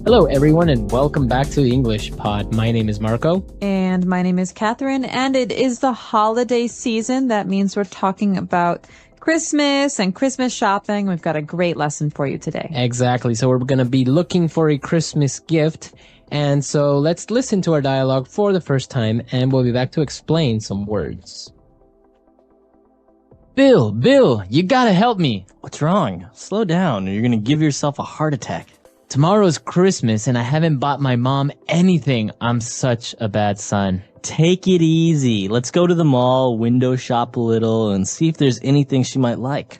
Hello, everyone, and welcome back to the English Pod. My name is Marco. And my name is Catherine, and it is the holiday season. That means we're talking about Christmas and Christmas shopping. We've got a great lesson for you today. Exactly. So we're going to be looking for a Christmas gift. And so let's listen to our dialogue for the first time, and we'll be back to explain some words. Bill, you gotta help me. What's wrong? Slow down or you're gonna give yourself a heart attack. Tomorrow's Christmas and I haven't bought my mom anything. I'm such a bad son. Take it easy. Let's go to the mall, window shop a little, and see if there's anything she might like.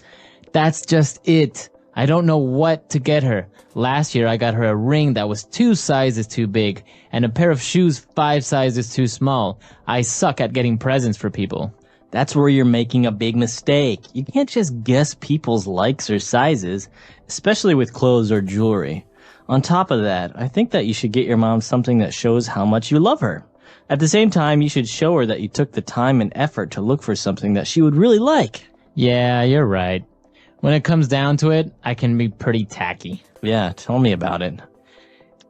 That's just it. I don't know what to get her. Last year I got her a ring that was 2 sizes too big and a pair of shoes 5 sizes too small. I suck at getting presents for people. That's where you're making a big mistake. You can't just guess people's likes or sizes, especially with clothes or jewelry. On top of that, I think that you should get your mom something that shows how much you love her. At the same time, you should show her that you took the time and effort to look for something that she would really like. Yeah, you're right. When it comes down to it, I can be pretty tacky. Yeah, tell me about it.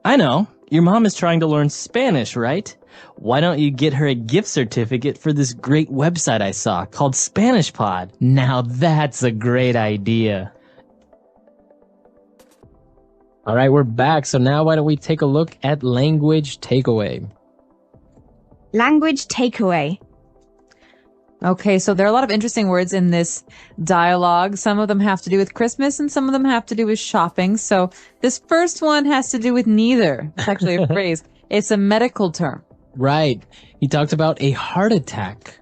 I know. Your mom is trying to learn Spanish, right? Why don't you get her a gift certificate for this great website I saw called Spanish Pod? Now that's a great idea. All right, we're back. So now why don't we take a look at language takeaway? Language takeaway. Okay, so there are a lot of interesting words in this dialogue. Some of them have to do with Christmas and some of them have to do with shopping. So this first one has to do with neither. It's actually a phrase. It's a medical term. Right. He talked about a heart attack.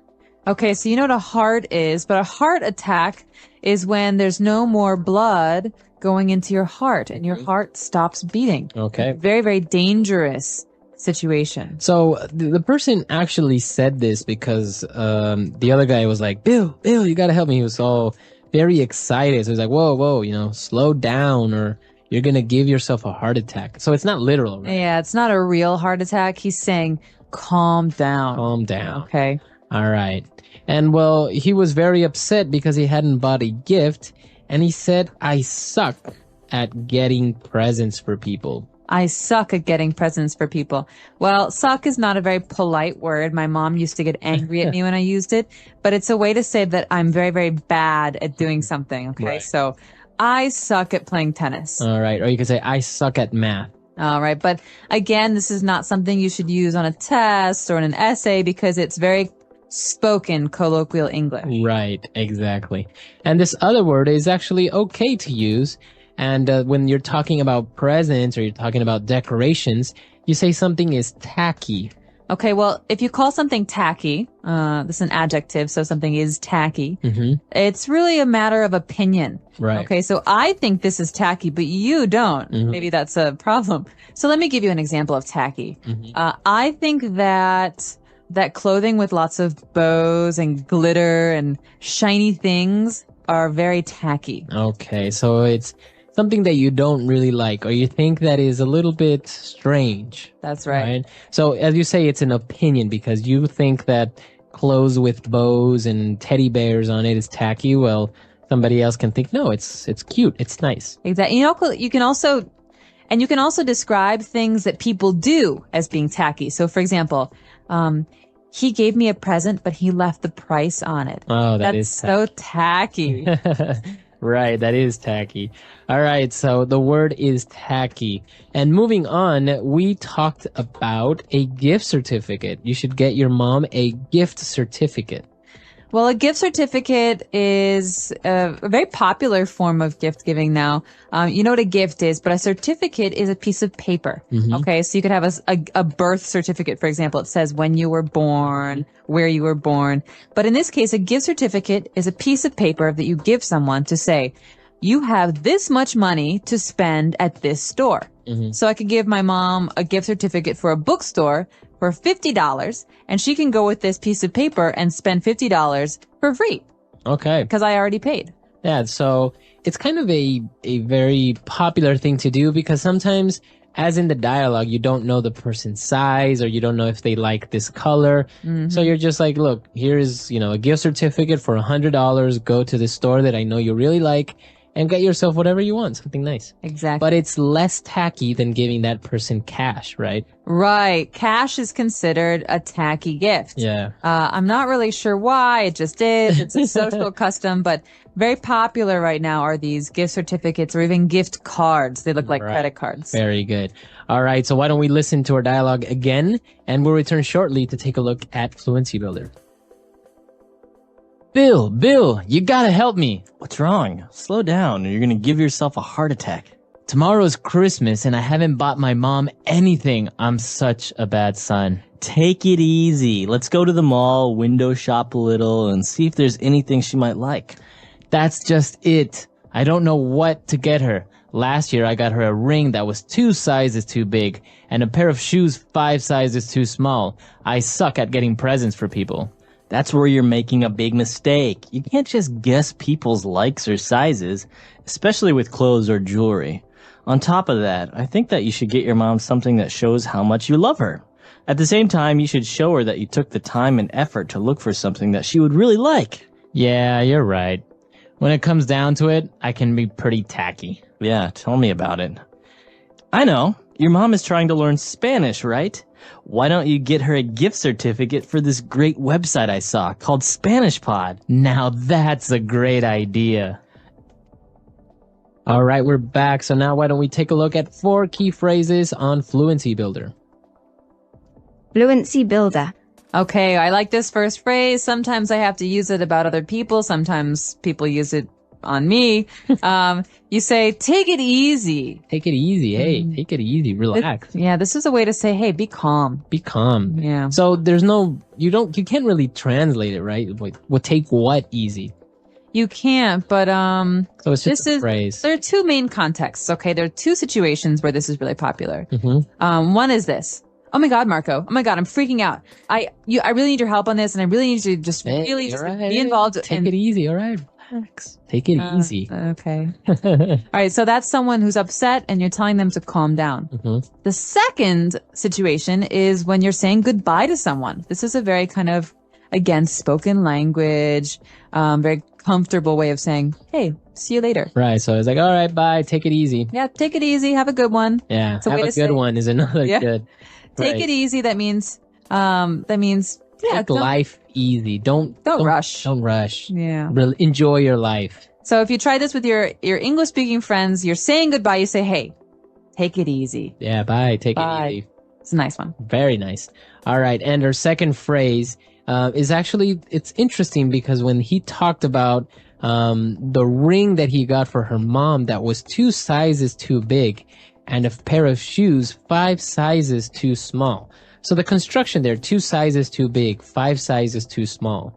Okay, so you know what a heart is, but a heart attack is when there's no more blood going into your heart and your heart stops beating. Okay. Very, very dangerous situation. So the person actually said this because the other guy was like, Bill, you gotta help me. He was all very excited. So he's like, whoa, slow down or you're gonna give yourself a heart attack. So it's not literal, right? Yeah, it's not a real heart attack. He's saying, calm down. Calm down. Okay. All right. And well, he was very upset because he hadn't bought a gift. And he said, I suck at getting presents for people. I suck at getting presents for people. Well, suck is not a very polite word. My mom used to get angry at me when I used it, but it's a way to say that I'm very, very bad at doing something. Okay. Right. So I suck at playing tennis. All right. Or you could say, I suck at math. All right. But again, this is not something you should use on a test or in an essay because it's very spoken colloquial English. Right. Exactly. And this other word is actually okay to use. And when you're talking about presents or you're talking about decorations, you say something is tacky. Okay, well, if you call something tacky, this is an adjective, so something is tacky. Mm-hmm. It's really a matter of opinion. Right. Okay, so I think this is tacky, but you don't. Mm-hmm. Maybe that's a problem. So let me give you an example of tacky. Mm-hmm. I think that clothing with lots of bows and glitter and shiny things are very tacky. Okay, so it's something that you don't really like or you think that is a little bit strange. That's right. So as you say, it's an opinion because you think that clothes with bows and teddy bears on it is tacky. Well, somebody else can think, no, it's cute. It's nice. Exactly. You can also describe things that people do as being tacky. So for example, he gave me a present, but he left the price on it. Oh, That's so tacky. Right, that is tacky. All right, so the word is tacky. And moving on, we talked about a gift certificate. You should get your mom a gift certificate. Well, a gift certificate is a very popular form of gift giving now. You know what a gift is, but a certificate is a piece of paper. Mm-hmm. Okay, so you could have a birth certificate, for example. It says when you were born, where you were born. But in this case, a gift certificate is a piece of paper that you give someone to say, you have this much money to spend at this store. Mm-hmm. So I could give my mom a gift certificate for a bookstore for $50, and she can go with this piece of paper and spend $50 for free. Okay. Because I already paid. Yeah, so it's kind of a very popular thing to do because sometimes, as in the dialogue, you don't know the person's size or you don't know if they like this color. Mm-hmm. So you're just like, look, here's, a gift certificate for $100. Go to the store that I know you really like and get yourself whatever you want, something nice. Exactly. But it's less tacky than giving that person cash, right? Right. Cash is considered a tacky gift. Yeah. I'm not really sure why. It just is. It's a social custom, but very popular right now are these gift certificates or even gift cards. They look like credit cards. Very good. All right. So why don't we listen to our dialogue again, and we'll return shortly to take a look at Fluency Builder. Bill, you gotta help me. What's wrong? Slow down or you're gonna give yourself a heart attack. Tomorrow's Christmas and I haven't bought my mom anything. I'm such a bad son. Take it easy. Let's go to the mall, window shop a little, and see if there's anything she might like. That's just it. I don't know what to get her. Last year I got her a ring that was 2 sizes too big and a pair of shoes 5 sizes too small. I suck at getting presents for people. That's where you're making a big mistake. You can't just guess people's likes or sizes, especially with clothes or jewelry. On top of that, I think that you should get your mom something that shows how much you love her. At the same time, you should show her that you took the time and effort to look for something that she would really like. Yeah, you're right. When it comes down to it, I can be pretty tacky. Yeah, tell me about it. I know. Your mom is trying to learn Spanish, right? Why don't you get her a gift certificate for this great website I saw called Spanish Pod? Now that's a great idea. All right, we're back. So now why don't we take a look at 4 key phrases on Fluency Builder. Fluency Builder. Okay, I like this first phrase. Sometimes I have to use it about other people. Sometimes people use it on me. You say, take it easy. Take it easy. Hey, take it easy. Relax. This is a way to say, hey, be calm. Be calm. Yeah. So there's no, you can't really translate it, right? Like, well, take what easy? You can't, but So it's just a phrase. There are 2 main contexts. Okay, there are 2 situations where this is really popular. Mm-hmm. One is this. Oh my God, Marco. Oh my God, I'm freaking out. I really need your help on this, and I really need you to just be involved. Take it easy. All right. Relax. Take it easy. Okay. All right. So that's someone who's upset and you're telling them to calm down. Mm-hmm. The second situation is when you're saying goodbye to someone. This is a very kind of, again, spoken language, very comfortable way of saying, hey, see you later. Right. So it's like, all right, bye. Take it easy. Yeah. Take it easy. Have a good one. Yeah. It's a Have way a to good say- one is another good. Take Right. it easy. That means, yeah, Take life easy. Don't rush. Don't rush. Yeah. Enjoy your life. So if you try this with your English speaking friends, you're saying goodbye. You say, hey, take it easy. Yeah. Bye. Take Bye. it easy. It's a nice one. Very nice. All right. And our second phrase is actually, it's interesting because when he talked about the ring that he got for her mom that was 2 sizes too big and a pair of shoes 5 sizes too small. So the construction there, 2 sizes too big, 5 sizes too small.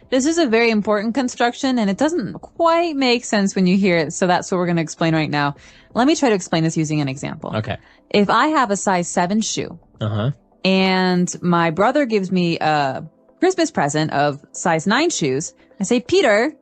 This is a very important construction, and it doesn't quite make sense when you hear it. So that's what we're going to explain right now. Let me try to explain this using an example. Okay. If I have a size 7 shoe Uh-huh. and my brother gives me a Christmas present of size 9 shoes, I say, Peter,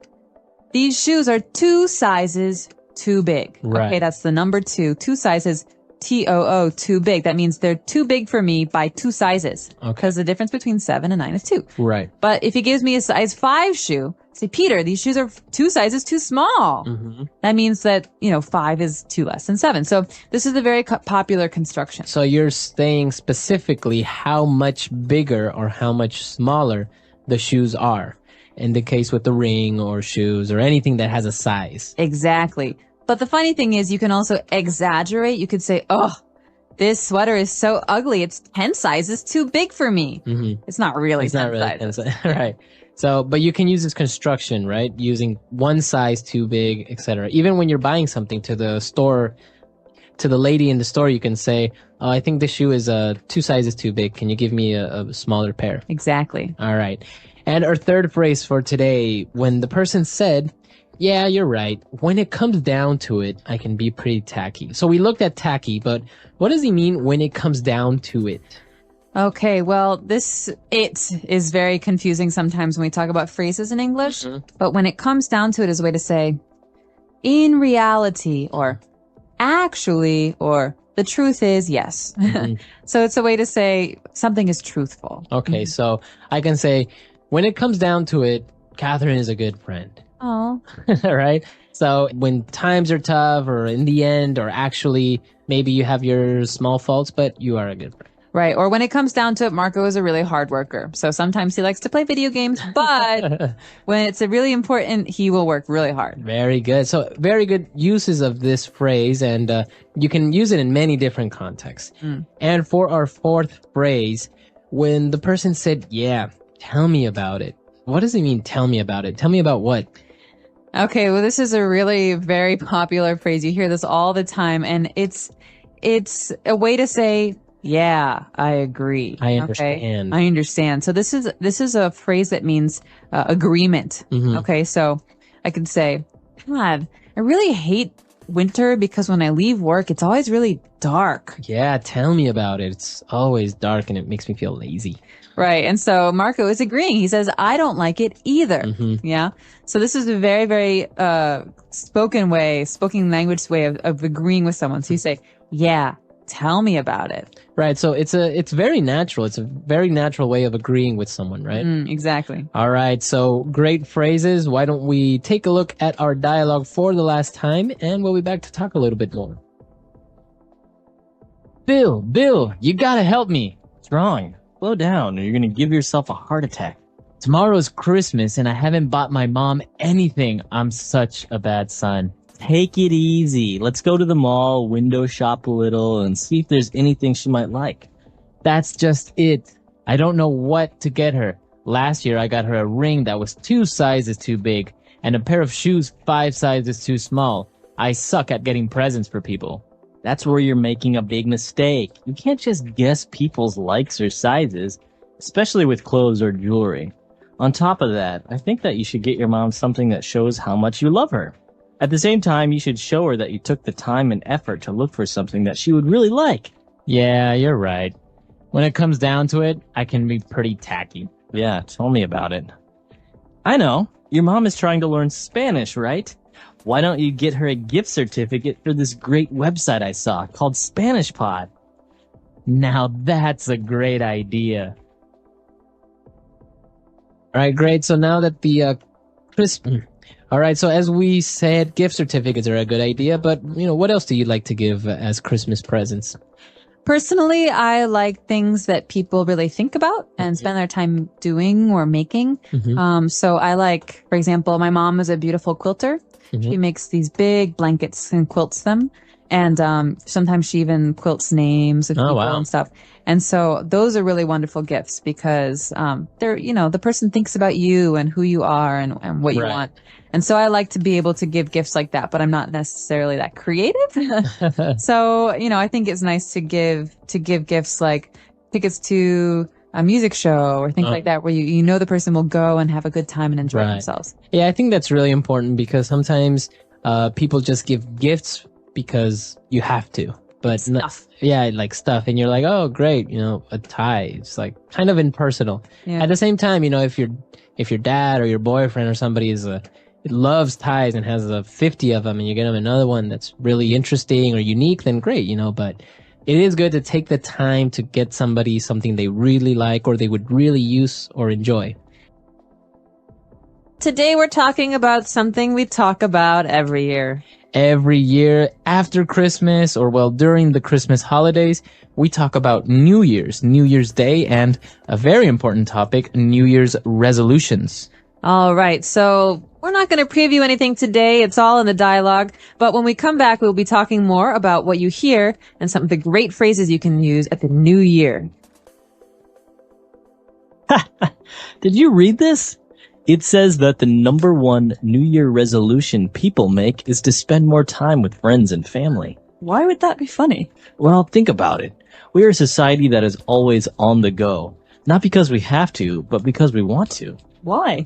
these shoes are 2 sizes too big. Right. Okay, that's the number 2. 2 sizes, TOO, too big. That means they're too big for me by 2 sizes. Okay. Because the difference between 7 and 9 is 2. Right. But if he gives me a size 5 shoe, say, Peter, these shoes are 2 sizes too small. Mm-hmm. That means that, 5 is 2 less than 7. So this is a very popular construction. So you're saying specifically how much bigger or how much smaller the shoes are in the case with the ring or shoes or anything that has a size. Exactly. But the funny thing is you can also exaggerate. You could say, oh, this sweater is so ugly. It's 10 sizes too big for me. Mm-hmm. It's not really It's 10 not really sizes. right. So, but you can use this construction, right? Using 1 size too big, etc. Even when you're buying something to the store, to the lady in the store, you can say, "Oh, I think this shoe is 2 sizes too big. Can you give me a smaller pair?" Exactly. All right. And our third phrase for today, when the person said, "Yeah, you're right. When it comes down to it, I can be pretty tacky." So we looked at tacky, but what does he mean when it comes down to it? Okay, well, it is very confusing sometimes when we talk about phrases in English, but when it comes down to it is a way to say, in reality, or actually, or the truth is yes. So it's a way to say something is truthful. Okay, so I can say, when it comes down to it, Catherine is a good friend. Oh. right? So when times are tough or in the end, or actually maybe you have your small faults, but you are a good friend. Right. Or when it comes down to it, Marco is a really hard worker. So sometimes he likes to play video games, but when it's a really important, he will work really hard. Very good. So very good uses of this phrase, and you can use it in many different contexts. And for our fourth phrase, when the person said, yeah, tell me about it. What does it mean, tell me about it? Tell me about what? Okay, well, this is a really very popular phrase. You hear this all the time, and it's a way to say, yeah, I agree. I understand. Okay? I understand. So this is a phrase that means agreement. Okay, so I could say, God, I really hate winter because when I leave work, it's always really dark. Yeah, tell me about it. It's always dark and it makes me feel lazy. Right. And so Marco is agreeing. He says, I don't like it either. Yeah. So this is a very, very spoken language way of agreeing with someone. So you say, yeah, tell me about it. Right. So it's very natural. It's a very natural way of agreeing with someone, right? Exactly. All right. So great phrases. Why don't we take a look at our dialogue for the last time, and we'll be back to talk a little bit more. Bill, you gotta help me. What's wrong? Slow down or you're gonna give yourself a heart attack. Tomorrow's Christmas and I haven't bought my mom anything. I'm such a bad son. Take it easy. Let's go to the mall, window shop a little, and see if there's anything she might like. That's just it. I don't know what to get her. Last year I got her a ring that was 2 sizes too big and a pair of shoes 5 sizes too small. I suck at getting presents for people. That's where you're making a big mistake. You can't just guess people's likes or sizes, especially with clothes or jewelry. On top of that, I think that you should get your mom something that shows how much you love her. At the same time, you should show her that you took the time and effort to look for something that she would really like. Yeah, you're right. When it comes down to it, I can be pretty tacky. Yeah, tell me about it. I know. Your mom is trying to learn Spanish, right? Why don't you get her a gift certificate for this great website I saw called Spanish Pod? Now that's a great idea. All right, great. So now that the all right, so as we said, gift certificates are a good idea, but what else do you like to give as Christmas presents? Personally, I like things that people really think about and spend their time doing or making. So I like, for example, my mom is a beautiful quilter. She makes these big blankets and quilts them. And sometimes she even quilts names of people and stuff. And so those are really wonderful gifts because they're, the person thinks about you and who you are and what you want. And so I like to be able to give gifts like that, but I'm not necessarily that creative. So, I think it's nice to give gifts like tickets to a music show or things like that, where the person will go and have a good time and enjoy themselves. Yeah, I think that's really important because sometimes people just give gifts because you have to. But stuff. Like stuff. And you're like, oh, great, a tie. It's like kind of impersonal. Yeah. At the same time, if your dad or your boyfriend or somebody it loves ties and has 50 of them, and you get them another one that's really interesting or unique, then great, but it is good to take the time to get somebody something they really like or they would really use or enjoy. Today we're talking about something we talk about every year. Every year after Christmas or during the Christmas holidays, we talk about New Year's Day, and a very important topic, New Year's resolutions. All right. So we're not going to preview anything today. It's all in the dialogue. But when we come back, we'll be talking more about what you hear and some of the great phrases you can use at the new year. Did you read this? It says that the number one New Year resolution people make is to spend more time with friends and family. Why would that be funny? Well, think about it. We are a society that is always on the go. Not because we have to, but because we want to. Why?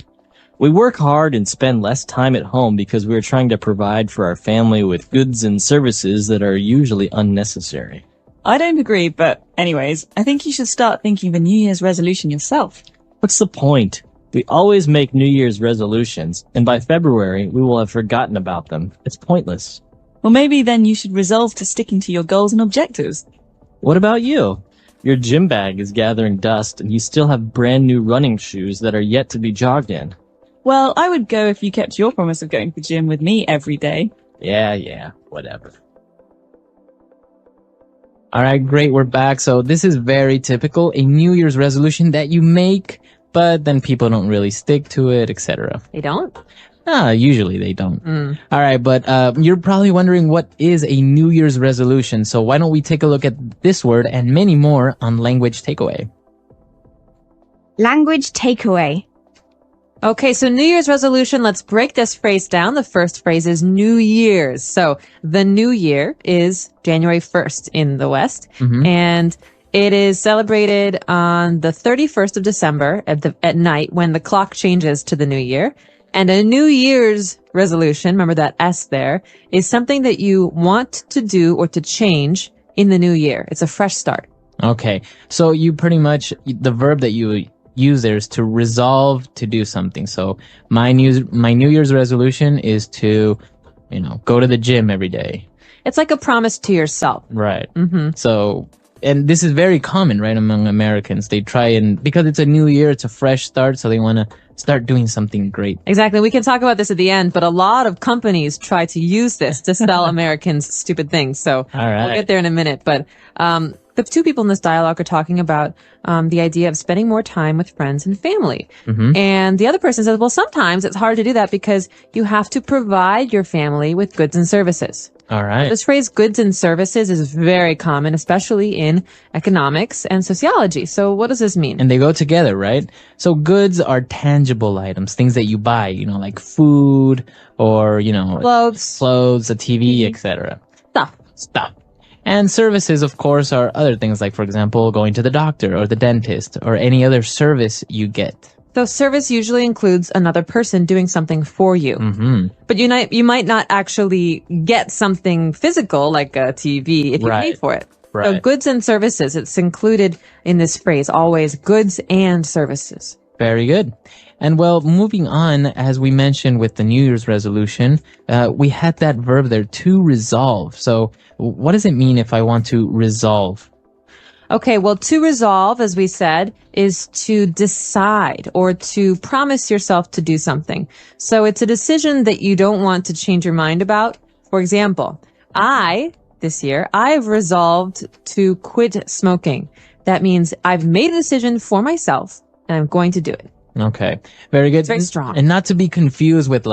We work hard and spend less time at home because we are trying to provide for our family with goods and services that are usually unnecessary. I don't agree, but anyways, I think you should start thinking of a New Year's resolution yourself. What's the point? We always make New Year's resolutions, and by February, we will have forgotten about them. It's pointless. Well, maybe then you should resolve to sticking to your goals and objectives. What about you? Your gym bag is gathering dust, and you still have brand new running shoes that are yet to be jogged in. Well, I would go if you kept your promise of going to the gym with me every day. Yeah, whatever. All right, great. We're back. So this is very typical, a New Year's resolution that you make, but then people don't really stick to it, etc. They don't? Usually they don't. All right, but you're probably wondering what is a New Year's resolution. So why don't we take a look at this word and many more on Language Takeaway. Language takeaway. Okay, so New Year's resolution, let's break this phrase down. The first phrase is New Year's. So the New Year is January 1st in the West, and it is celebrated on the 31st of December at night when the clock changes to the New Year. And a New Year's resolution, remember that S there, is something that you want to do or to change in the new year. It's a fresh start. Okay, so you pretty much, the verb that you use there is to resolve to do something. So my New Year's resolution is to, go to the gym every day. It's like a promise to yourself. Right. So, and this is very common, right, among Americans. They try because it's a new year, it's a fresh start, so they want to start doing something great. Exactly. We can talk about this at the end, but a lot of companies try to use this to sell Americans stupid things. So All right. we'll get there in a minute. But the two people in this dialogue are talking about the idea of spending more time with friends and family. And the other person says, well, sometimes it's hard to do that because you have to provide your family with goods and services. All right. This phrase goods and services is very common, especially in economics and sociology. So what does this mean? And they go together, right? So goods are tangible items, things that you buy, like food or, clothes, a TV, etc. Stuff. And services, of course, are other things like, for example, going to the doctor or the dentist or any other service you get. So service usually includes another person doing something for you. But you might not actually get something physical like a TV if you pay for it. Right. So goods and services, it's included in this phrase, always goods and services. Very good. And well, moving on, as we mentioned with the New Year's resolution, we had that verb there, to resolve. So what does it mean if I want to resolve? Okay, well, to resolve, as we said, is to decide or to promise yourself to do something. So it's a decision that you don't want to change your mind about. For example, this year, I've resolved to quit smoking. That means I've made a decision for myself and I'm going to do it. Okay, very good. It's very strong. And not to be confused with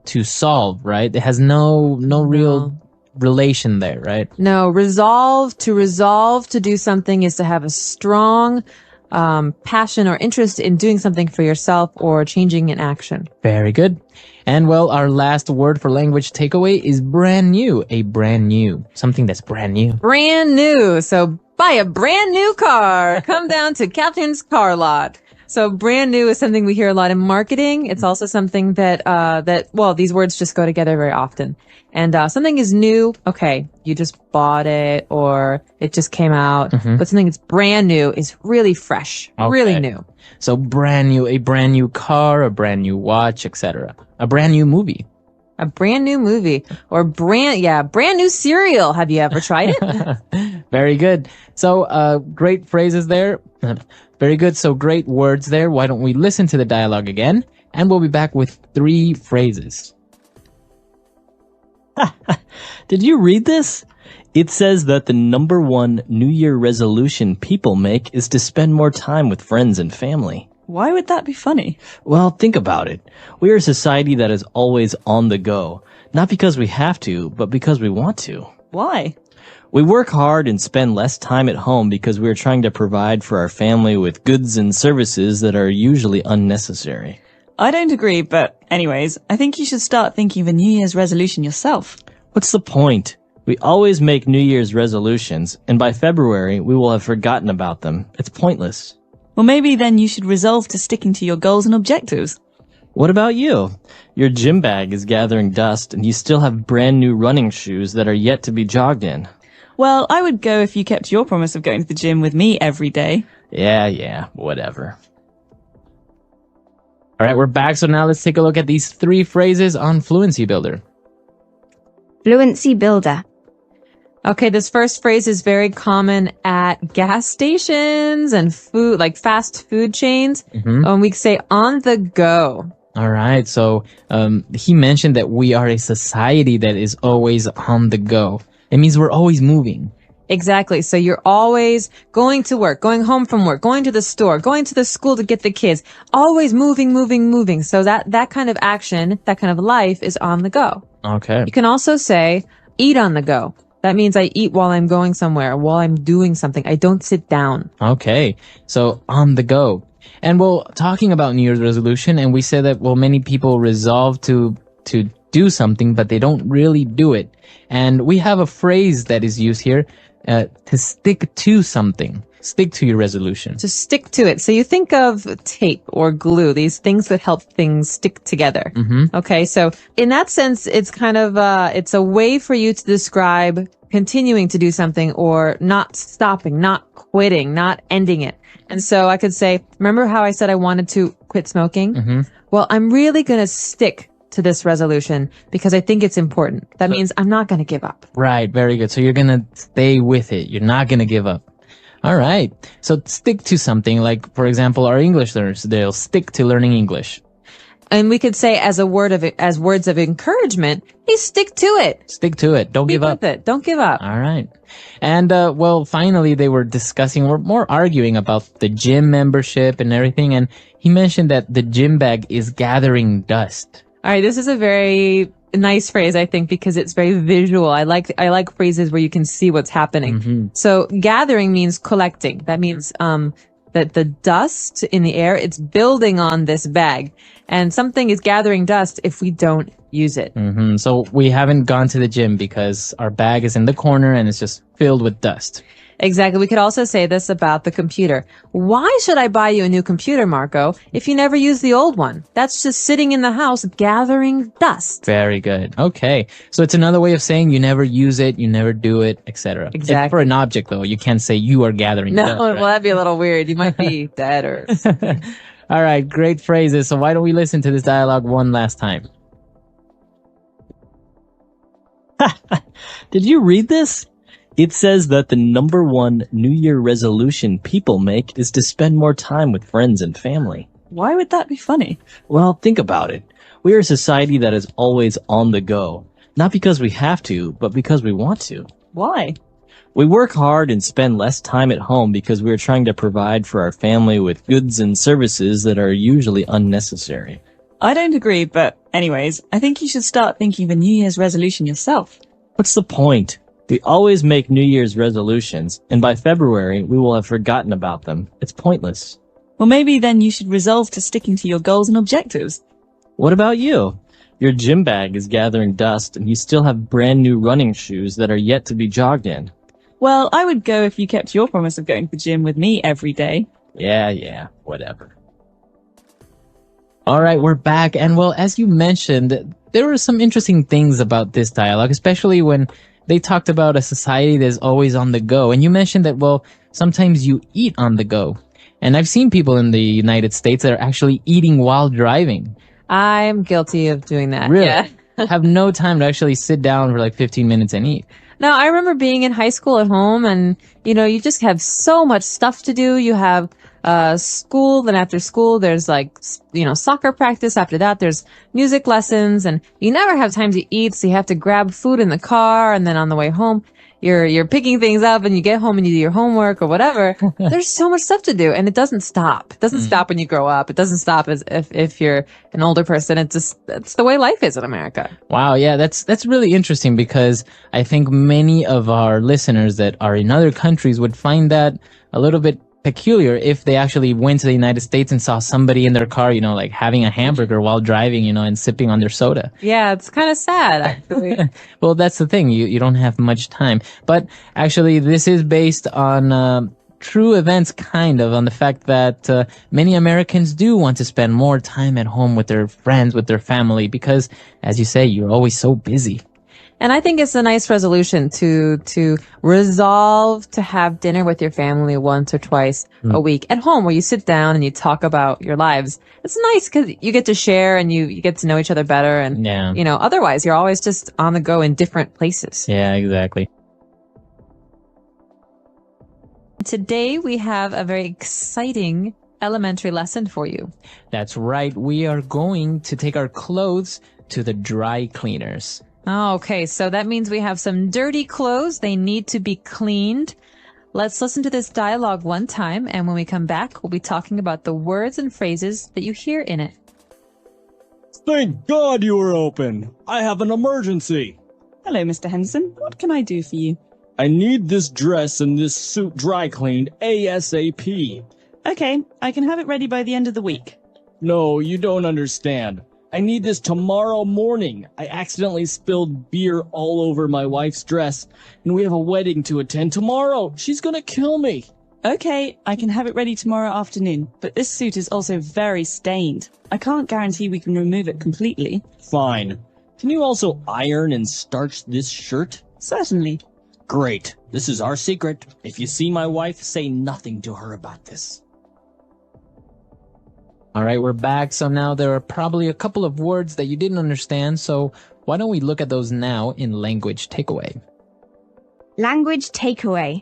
to solve, right? It has no real relation there, right? No, to resolve to do something is to have a strong passion or interest in doing something for yourself or changing an action. Very good. And well, our last word for language takeaway is brand new. Something that's brand new. Brand new. So buy a brand new car. Come down to Captain's Car Lot. So brand new is something we hear a lot in marketing. It's also something that these words just go together very often. And something is new. Okay, you just bought it or it just came out. But something that's brand new is really fresh, really new. So brand new, a brand new car, a brand new watch, etc. A brand new movie. A brand new movie or brand new cereal. Have you ever tried it? Very good. So great phrases there. Very good. So great words there. Why don't we listen to the dialogue again? And we'll be back with 3 phrases. Did you read this? It says that the number 1 New Year resolution people make is to spend more time with friends and family. Why would that be funny? Well, think about it. We are a society that is always on the go. Not because we have to, but because we want to. Why? We work hard and spend less time at home because we are trying to provide for our family with goods and services that are usually unnecessary. I don't agree, but anyways, I think you should start thinking of a New Year's resolution yourself. What's the point? We always make New Year's resolutions, and by February, we will have forgotten about them. It's pointless. Well, maybe then you should resolve to sticking to your goals and objectives. What about you? Your gym bag is gathering dust, and you still have brand new running shoes that are yet to be jogged in. Well, I would go if you kept your promise of going to the gym with me every day. Yeah, whatever. All right, we're back. So now let's take a look at these 3 phrases on Fluency Builder. Fluency builder. Okay, this first phrase is very common at gas stations and fast food chains. When we say on the go. All right. So he mentioned that we are a society that is always on the go. It means we're always moving. Exactly. So you're always going to work, going home from work, going to the store, going to the school to get the kids, always moving, moving, moving. So that kind of action, that kind of life is on the go. Okay. You can also say eat on the go. That means I eat while I'm going somewhere, while I'm doing something. I don't sit down. Okay. So on the go. And well, talking about New Year's resolution, and we said that, well, many people resolve to do something, but they don't really do it. And we have a phrase that is used here, to stick to something. Stick to your resolution. To stick to it. So you think of tape or glue, these things that help things stick together. Okay. So in that sense, it's kind of, it's a way for you to describe continuing to do something or not stopping, not quitting, not ending it. And so I could say, remember how I said I wanted to quit smoking? Well, I'm really going to stick to this resolution because I think it's important. That means I'm not going to give up. Right. Very good. So you're going to stay with it. You're not going to give up. All right. So stick to something, like, for example, our English learners, they'll stick to learning English. And we could say as words of encouragement, hey, stick to it. Stick to it. Don't give up. With it. Don't give up. All right. And, well, finally they were discussing, or more arguing about the gym membership and everything. And he mentioned that the gym bag is gathering dust. All right. This is a very nice phrase, I think, because it's very visual. I like phrases where you can see what's happening. So gathering means collecting. That means, that the dust in the air, it's building on this bag, and something is gathering dust if we don't use it. So we haven't gone to the gym because our bag is in the corner and it's just filled with dust. Exactly. We could also say this about the computer. Why should I buy you a new computer, Marco, if you never use the old one? That's just sitting in the house gathering dust. Very good. Okay. So it's another way of saying you never use it, you never do it, etc. Exactly. For an object, though, you can't say you are gathering dust. No, Right? well, that'd be a little weird. You might be dead or... All right. Great phrases. So why don't we listen to this dialogue one last time? Did you read this? It says that the number one New Year resolution people make is to spend more time with friends and family. Why would that be funny? Well, think about it. We are a society that is always on the go. Not because we have to, but because we want to. Why? We work hard and spend less time at home because we are trying to provide for our family with goods and services that are usually unnecessary. I don't agree, but anyways, I think you should start thinking of a New Year's resolution yourself. What's the point? We always make New Year's resolutions, and by February, we will have forgotten about them. It's pointless. Well, maybe then you should resolve to sticking to your goals and objectives. What about you? Your gym bag is gathering dust, and you still have brand new running shoes that are yet to be jogged in. Well, I would go if you kept your promise of going to the gym with me every day. Yeah, whatever. All right, we're back. And well, as you mentioned, there were some interesting things about this dialogue, especially when they talked about a society that's always on the go. And you mentioned that, well, sometimes you eat on the go. And I've seen people in the United States that are actually eating while driving. I'm guilty of doing that. Really? Yeah. Have no time to actually sit down for like 15 minutes and eat. No, I remember being in high school at home and, you just have so much stuff to do. You have school, then after school, there's like, soccer practice. After that, there's music lessons and you never have time to eat. So you have to grab food in the car. And then on the way home, you're picking things up and you get home and you do your homework or whatever. There's so much stuff to do and it doesn't stop. It doesn't stop when you grow up. It doesn't stop as if you're an older person. That's the way life is in America. Wow. Yeah. That's really interesting because I think many of our listeners that are in other countries would find that a little bit peculiar if they actually went to the United States and saw somebody in their car, like having a hamburger while driving, and sipping on their soda. Yeah, it's kind of sad, actually. Well, that's the thing. You don't have much time. But actually, this is based on true events, kind of, on the fact that many Americans do want to spend more time at home with their friends, with their family, because, as you say, you're always so busy. And I think it's a nice resolution to resolve to have dinner with your family once or twice a week at home where you sit down and you talk about your lives. It's nice because you get to share and you get to know each other better. And, otherwise you're always just on the go in different places. Yeah, exactly. Today we have a very exciting elementary lesson for you. That's right. We are going to take our clothes to the dry cleaners. Oh, okay, so that means we have some dirty clothes. They need to be cleaned. Let's listen to this dialogue one time, and when we come back, we'll be talking about the words and phrases that you hear in it. Thank God you were open. I have an emergency. Hello, Mr. Henderson. What can I do for you? I need this dress and this suit dry cleaned ASAP. Okay, I can have it ready by the end of the week. No, you don't understand. I need this tomorrow morning. I accidentally spilled beer all over my wife's dress, and we have a wedding to attend tomorrow. She's gonna kill me. Okay, I can have it ready tomorrow afternoon, but this suit is also very stained. I can't guarantee we can remove it completely. Fine. Can you also iron and starch this shirt? Certainly. Great. This is our secret. If you see my wife, say nothing to her about this. All right, we're back. So now there are probably a couple of words that you didn't understand. So why don't we look at those now in language takeaway? Language takeaway.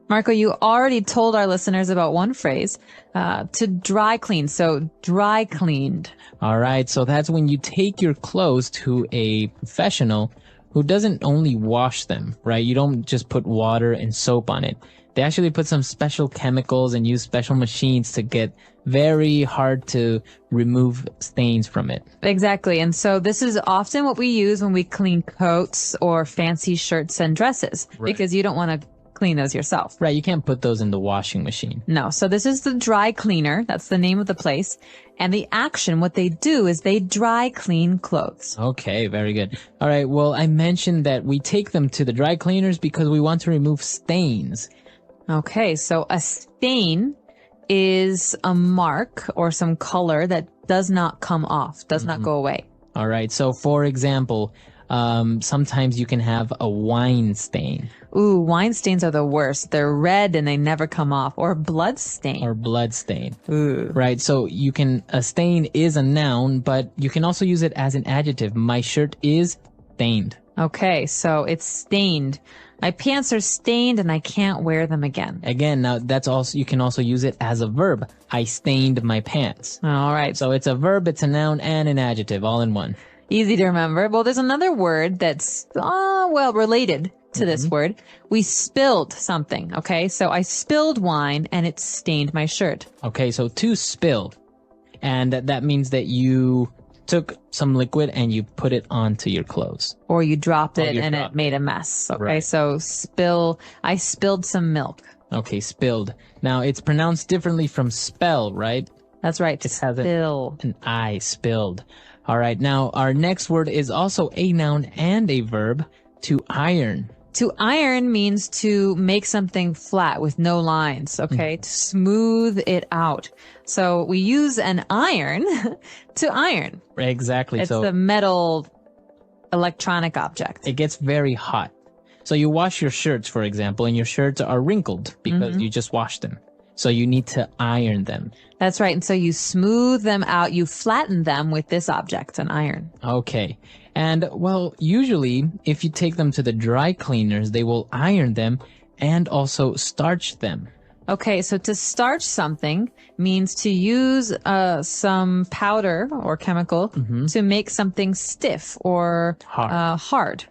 Marco, you already told our listeners about one phrase, to dry clean. So dry cleaned. All right, so that's when you take your clothes to a professional who doesn't only wash them, right? You don't just put water and soap on it. They actually put some special chemicals and use special machines to get very hard to remove stains from it. Exactly. And so this is often what we use when we clean coats or fancy shirts and dresses, because you don't want to clean those yourself. Right, you can't put those in the washing machine. No. So this is the dry cleaner. That's the name of the place. And the action, what they do is they dry clean clothes. Okay, very good. All right, well, I mentioned that we take them to the dry cleaners because we want to remove stains. Okay, so a stain is a mark or some color that does not come off, does not go away. All right, so for example, sometimes you can have a wine stain. Ooh, wine stains are the worst. They're red and they never come off. Or blood stain. Or blood stain. Ooh. Right, so a stain is a noun, but you can also use it as an adjective. My shirt is stained. Okay, so it's stained. My pants are stained and I can't wear them again. Again, now you can also use it as a verb. I stained my pants. All right. So it's a verb, it's a noun, and an adjective all in one. Easy to remember. Well, there's another word that's, related to this word. We spilled something. Okay. So I spilled wine and it stained my shirt. Okay. So to spill. And that means that you took some liquid and you put it onto your clothes. Or you dropped it and it made a mess. Okay, right. So I spilled some milk. Okay, spilled. Now it's pronounced differently from spell, right? That's right. It has spill. an I, spilled. All right, now our next word is also a noun and a verb, to iron. To iron means to make something flat with no lines, okay? To smooth it out. So we use an iron to iron. Exactly. It's a metal electronic object. It gets very hot. So you wash your shirts, for example, and your shirts are wrinkled because you just washed them. So you need to iron them. That's right. And so you smooth them out, you flatten them with this object, an iron. Okay. And, well, usually, if you take them to the dry cleaners, they will iron them and also starch them. Okay, so to starch something means to use some powder or chemical to make something stiff or hard.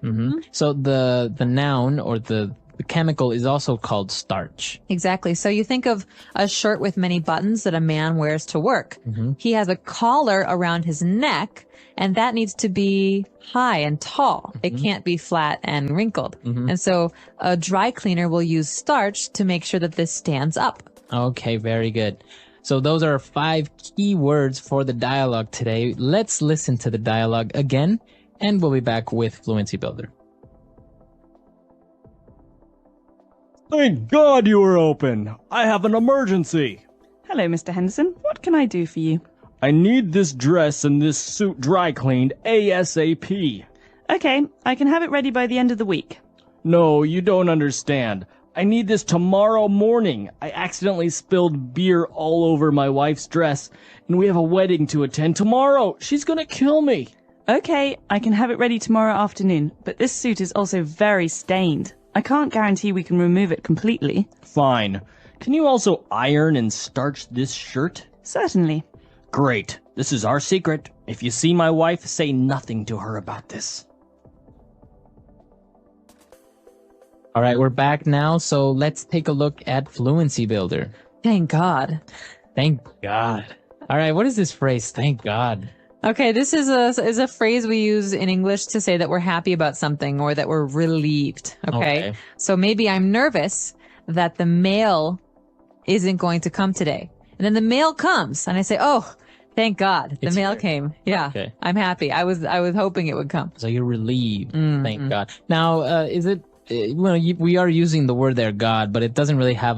So the noun or the chemical is also called starch. Exactly. So you think of a shirt with many buttons that a man wears to work. He has a collar around his neck, and that needs to be high and tall. It can't be flat and wrinkled. And so a dry cleaner will use starch to make sure that this stands up. Okay, very good. So those are 5 key words for the dialogue today. Let's listen to the dialogue again, and we'll be back with Fluency Builder. Thank God you were open. I have an emergency. Hello, Mr. Henderson. What can I do for you? I need this dress and this suit dry cleaned ASAP. Okay, I can have it ready by the end of the week. No, you don't understand. I need this tomorrow morning. I accidentally spilled beer all over my wife's dress, and we have a wedding to attend tomorrow. She's gonna kill me. Okay, I can have it ready tomorrow afternoon, but this suit is also very stained. I can't guarantee we can remove it completely. Fine. Can you also iron and starch this shirt? Certainly. Great. This is our secret. If you see my wife, say nothing to her about this. All right, we're back now. So let's take a look at Fluency Builder. Thank God. Thank God. All right, what is this phrase? Thank God. Okay, this is a phrase we use in English to say that we're happy about something or that we're relieved. Okay. So maybe I'm nervous that the mail isn't going to come today. And then the mail comes and I say, "Oh, thank God. The mail came." Yeah. Okay. I'm happy. I was hoping it would come. So you're relieved. Thank God. Now, is it, we are using the word there, God, but it doesn't really have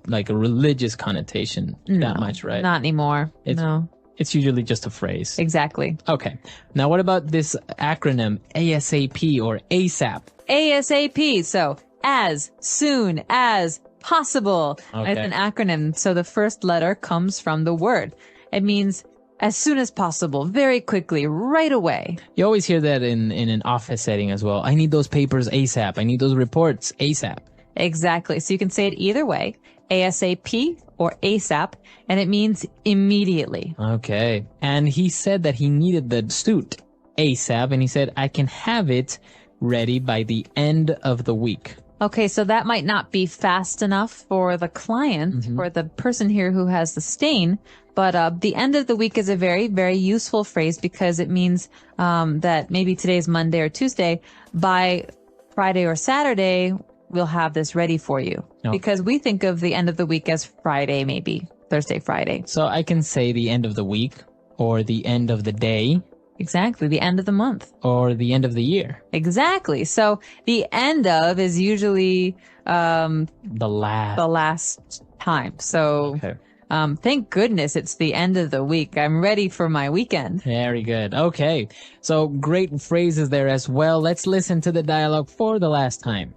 like a religious connotation that much, right? Not anymore. No. It's usually just a phrase. Exactly. Okay. Now, what about this acronym ASAP or ASAP? ASAP. So as soon as possible. Okay. It's an acronym. So the first letter comes from the word. It means as soon as possible, very quickly, right away. You always hear that in an office setting as well. I need those papers ASAP. I need those reports ASAP. Exactly. So you can say it either way, ASAP or ASAP, and it means immediately. Okay. And he said that he needed the suit ASAP, and he said, I can have it ready by the end of the week. Okay, so that might not be fast enough for the client, for the person here who has the stain, but the end of the week is a very, very useful phrase because it means that maybe today's Monday or Tuesday, by Friday or Saturday, we'll have this ready for you. Okay. Because we think of the end of the week as Friday, maybe Thursday, Friday. So I can say the end of the week, or the end of the day, Exactly, the end of the month. or the end of the year. Exactly. So the end of is usually The last. the last time. So Okay. thank goodness it's the end of the week. I'm ready for my weekend. Very good. Okay. So great phrases there as well. Let's listen to the dialogue for the last time.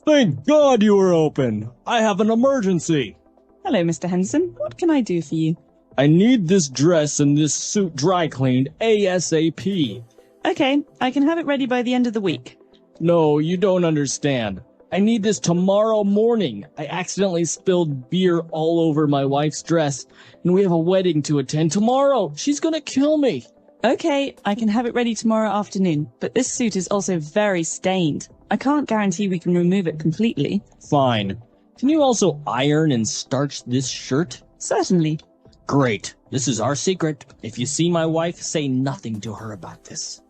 Thank God you were open. I have an emergency. Hello, Mr. Henderson. What can I do for you? I need this dress and this suit dry cleaned ASAP. Okay, I can have it ready by the end of the week. No, you don't understand. I need this tomorrow morning. I accidentally spilled beer all over my wife's dress, and we have a wedding to attend tomorrow. She's gonna kill me. Okay, I can have it ready tomorrow afternoon, but this suit is also very stained. I can't guarantee we can remove it completely. Fine. Can you also iron and starch this shirt? Certainly. Great. This is our secret. If you see my wife, say nothing to her about this.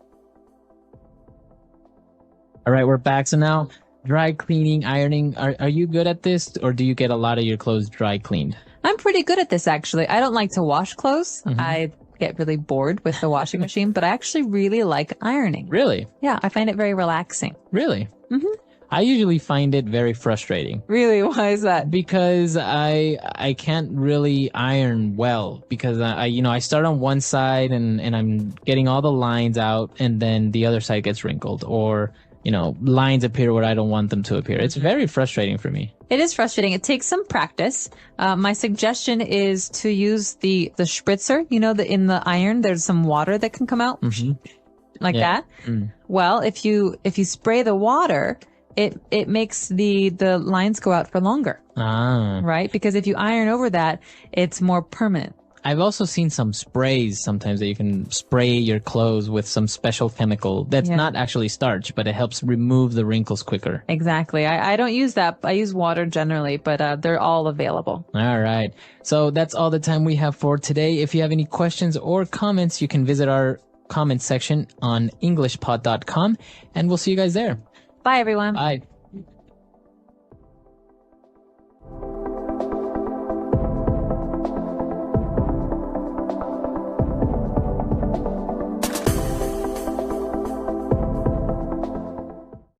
All right, we're back. So now, dry cleaning, ironing. Are you good at this, or do you get a lot of your clothes dry cleaned? I'm pretty good at this, actually. I don't like to wash clothes. I get really bored with the washing machine, but I actually really like ironing. Really? Yeah, I find it very relaxing. Really? I usually find it very frustrating Really? Why is that? because I can't really iron well because I start on one side and I'm getting all the lines out and then the other side gets wrinkled or lines appear where I don't want them to appear. It's very frustrating for me. It is frustrating. It takes some practice. My suggestion is to use the spritzer. In the iron, there's some water that can come out like Yeah. that. Well, if you spray the water, it makes the lines go out for longer, Ah. right? Because if you iron over that, it's more permanent. I've also seen some sprays sometimes that you can spray your clothes with some special chemical that's Yeah. not actually starch, but it helps remove the wrinkles quicker. Exactly. I don't use that. I use water generally, but they're all available. All right. So that's all the time we have for today. If you have any questions or comments, you can visit our comment section on englishpod.com and we'll see you guys there. Bye, everyone. Bye.